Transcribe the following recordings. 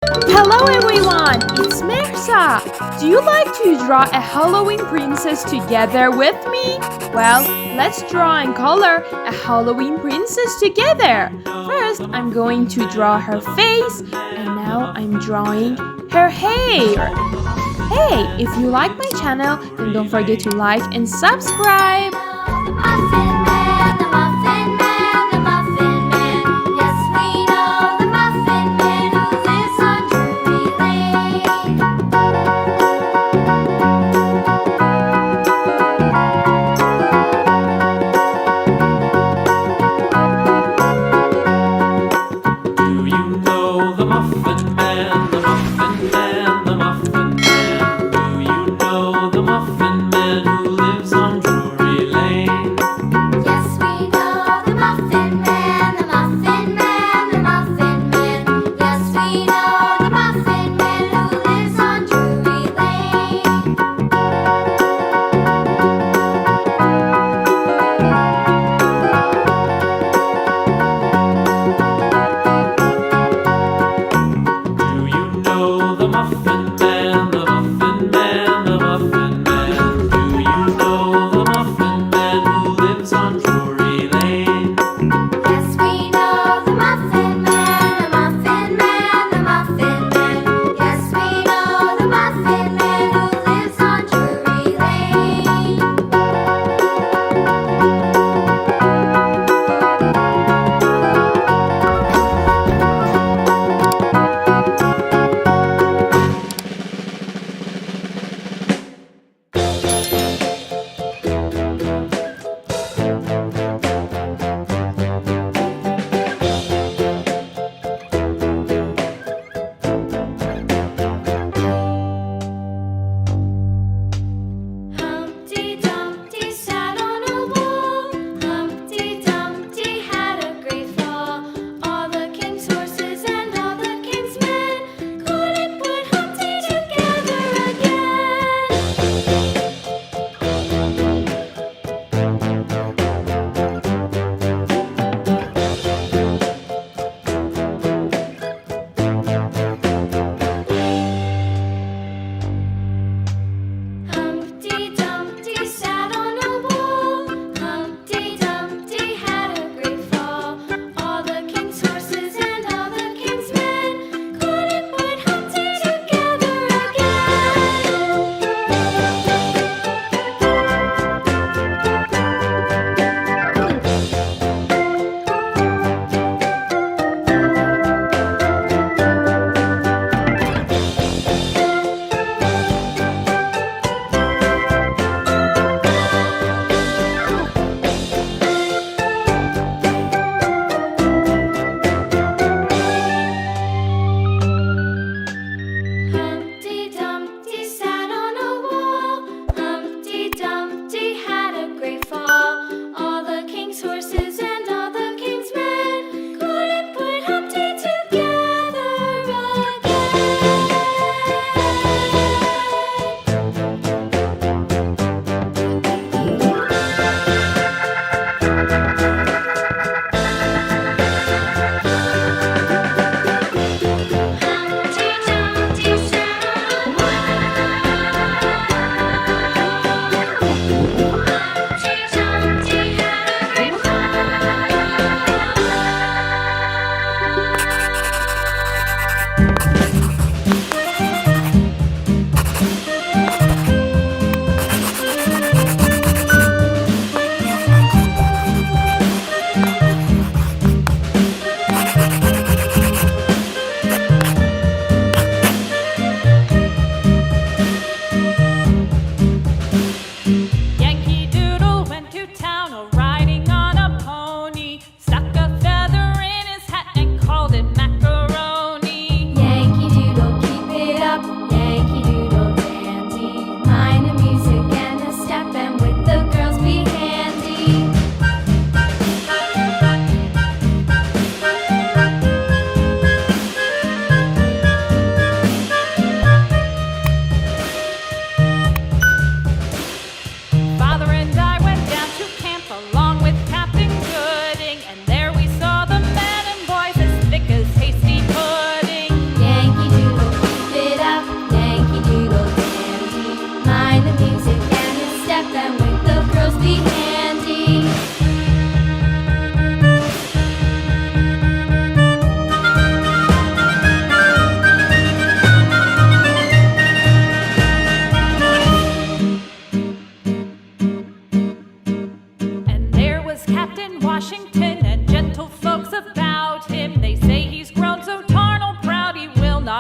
Hello everyone, it's Mehrsa. Do you like to draw a Halloween princess together with me? Well, let's draw and color a Halloween princess together. First, I'm going to draw her face, and now I'm drawing her hair. Hey, if you like my channel, then don't forget to like and subscribe.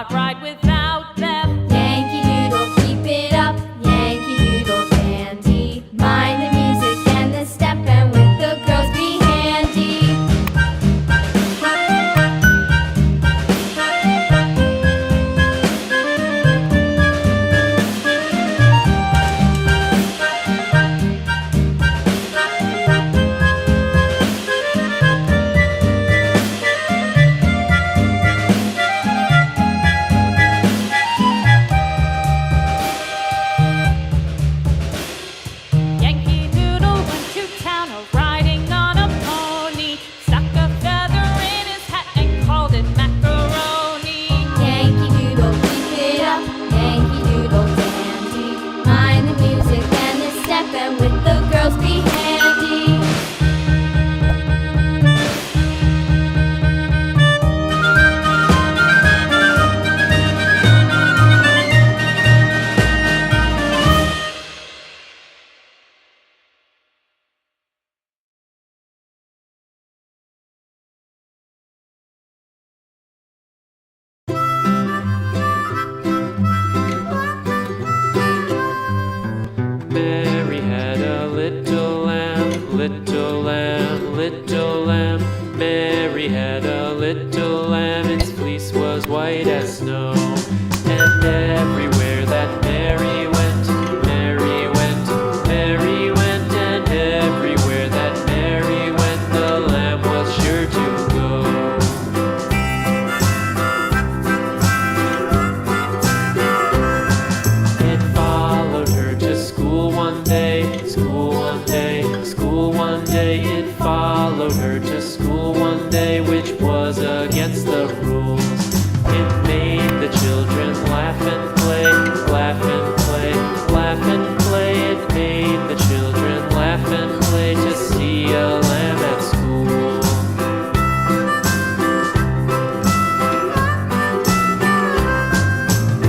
not right without them. Yankee Doodle, keep it up, Yankee Doodle dandy. Mind the music and the step, and with the girls be handy. Yankee Doodle went to town riding on a pony, stuck a feather in his hat and called it macaroni. Yankee Doodle, keep it up, Yankee Doodle dandy. Mind the music and the step, and with the girls be handy. Mary had a little lamb, little lamb, little lamb. Mary had a little lamb, its fleece was white as snow. And everywhere that Mary went, Mary went, Mary went. And everywhere that Mary went, the lamb was sure to go. It followed her to school one day, school one day, school one day. It followed her to school one day, which was against the rules. It made the children laugh and play, laugh and play, laugh and play. It made the children laugh and play to see a lamb at school.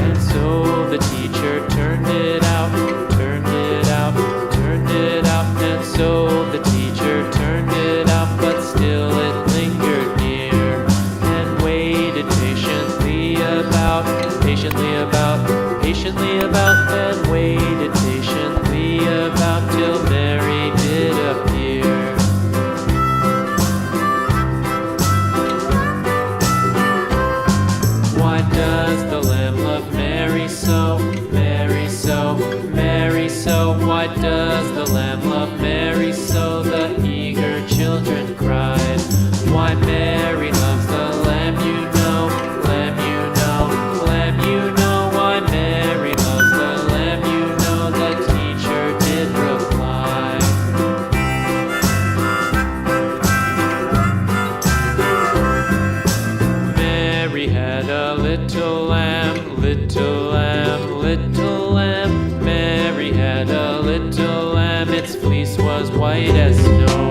And so the teacher turned it out, turned it out, turned it out. And so the teacher turned it out, but still it lingered near and waited patiently about, patiently about, patiently about, and waited patiently about till Mary did appear. Why does the lamb love Mary so, Mary so, Mary so? Why does the lamb love Mary so? The eager children cried. Why Mary loves the lamb, you know, lamb, you know, lamb, you know. Why Mary loves the lamb, you know, the teacher did reply. Mary had a little lamb, little lamb, little lamb. Mary had a little lamb, its fleece was white as snow.